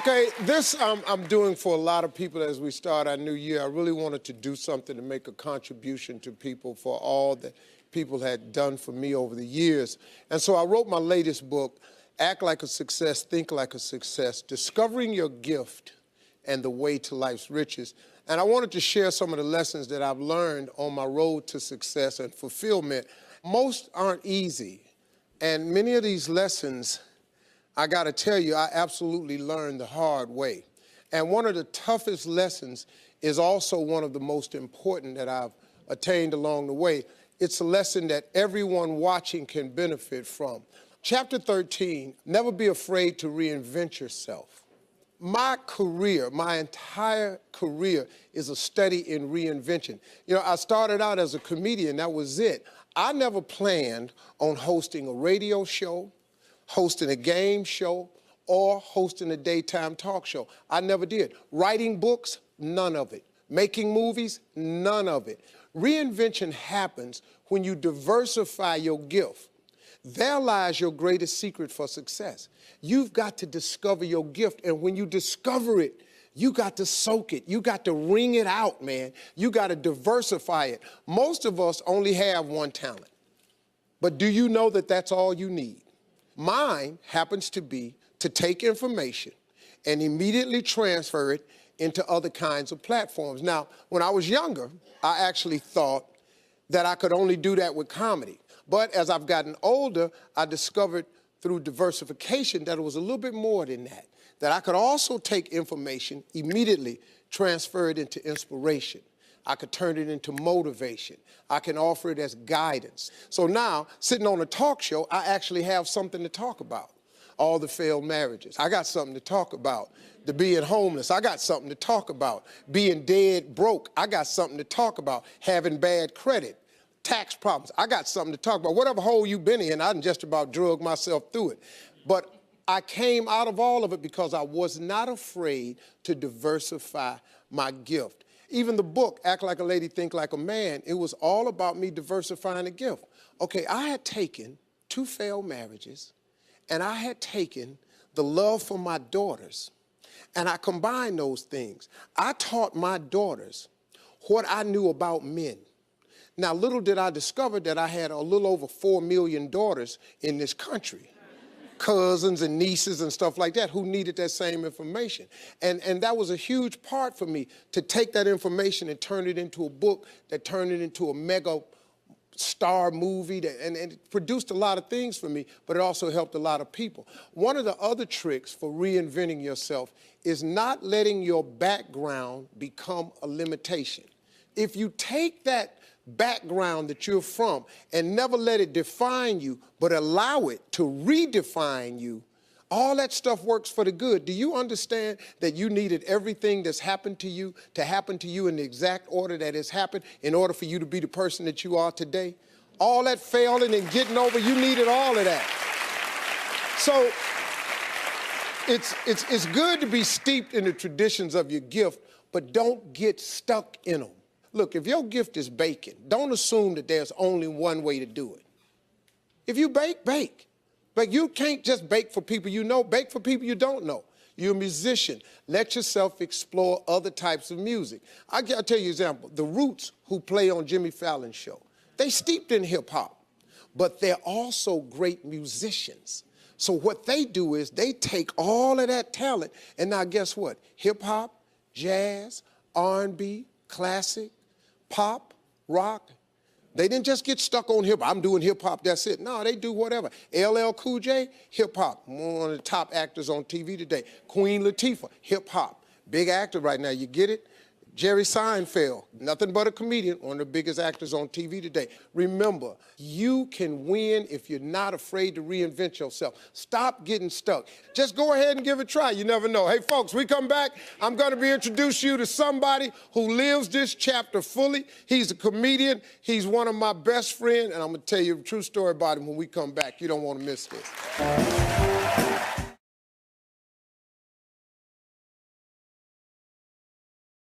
Okay, this I'm doing for a lot of people as we start our new year. I really wanted to do something to make a contribution to people for all that people had done for me over the years. And so I wrote my latest book, Act Like a Success, Think Like a Success, Discovering Your Gift and the Way to Life's Riches. And I wanted to share some of the lessons that I've learned on my road to success and fulfillment. Most aren't easy, and many of these lessons, I got to tell you, I absolutely learned the hard way. And one of the toughest lessons is also one of the most important that I've attained along the way. It's a lesson that everyone watching can benefit from. Chapter 13, never be afraid to reinvent yourself. My career, my entire career is a study in reinvention. You know, I started out as a comedian, that was it. I never planned on hosting a radio show, hosting a game show, or hosting a daytime talk show. I never did. Writing books, none of it. Making movies, none of it. Reinvention happens when you diversify your gift. There lies your greatest secret for success. You've got to discover your gift, and when you discover it, you got to soak it. You got to wring it out, man. You got to diversify it. Most of us only have one talent, but do you know that that's all you need? Mine happens to be to take information and immediately transfer it into other kinds of platforms. Now, when I was younger, I actually thought that I could only do that with comedy. But as I've gotten older, I discovered through diversification that it was a little bit more than that, that I could also take information, immediately transfer it into inspiration. I could turn it into motivation. I can offer it as guidance. So now, sitting on a talk show, I actually have something to talk about. All the failed marriages. I got something to talk about. The being homeless, I got something to talk about. Being dead broke, I got something to talk about. Having bad credit, tax problems, I got something to talk about. Whatever hole you've been in, I done just about drug myself through it. But I came out of all of it because I was not afraid to diversify my gift. Even the book, Act Like a Lady, Think Like a Man, it was all about me diversifying the gift. Okay, I had taken 2 failed marriages, and I had taken the love for my daughters, and I combined those things. I taught my daughters what I knew about men. Now, little did I discover that I had a little over 4 million daughters in this country, cousins and nieces and stuff like that, who needed that same information. And that was a huge part for me, to take that information and turn it into a book, that turned it into a mega star movie, and it produced a lot of things for me, but it also helped a lot of people. One of the other tricks for reinventing yourself is not letting your background become a limitation. If you take that background that you're from and never let it define you, but allow it to redefine you, all that stuff works for the good. Do you understand that you needed everything that's happened to you in the exact order that it's happened in order for you to be the person that you are today? All that failing and getting over, you needed all of that. So it's good to be steeped in the traditions of your gift, but don't get stuck in them. Look, if your gift is baking, don't assume that there's only one way to do it. If you bake, bake. But you can't just bake for people you know, bake for people you don't know. You're a musician. Let yourself explore other types of music. I'll tell you an example. The Roots, who play on Jimmy Fallon's show, they steeped in hip hop, but they're also great musicians. So what they do is they take all of that talent, and now guess what? Hip hop, jazz, R&B, classic, pop, rock. They didn't just get stuck on hip-hop. I'm doing hip-hop, that's it. No, they do whatever. LL Cool J, hip-hop. One of the top actors on TV today. Queen Latifah, hip-hop. Big actor right now, you get it? Jerry Seinfeld, nothing but a comedian, one of the biggest actors on TV today. Remember, you can win if you're not afraid to reinvent yourself. Stop getting stuck. Just go ahead and give it a try. You never know. Hey, folks, we come back. I'm going to be introducing you to somebody who lives this chapter fully. He's a comedian. He's one of my best friends, and I'm going to tell you a true story about him when we come back. You don't want to miss this.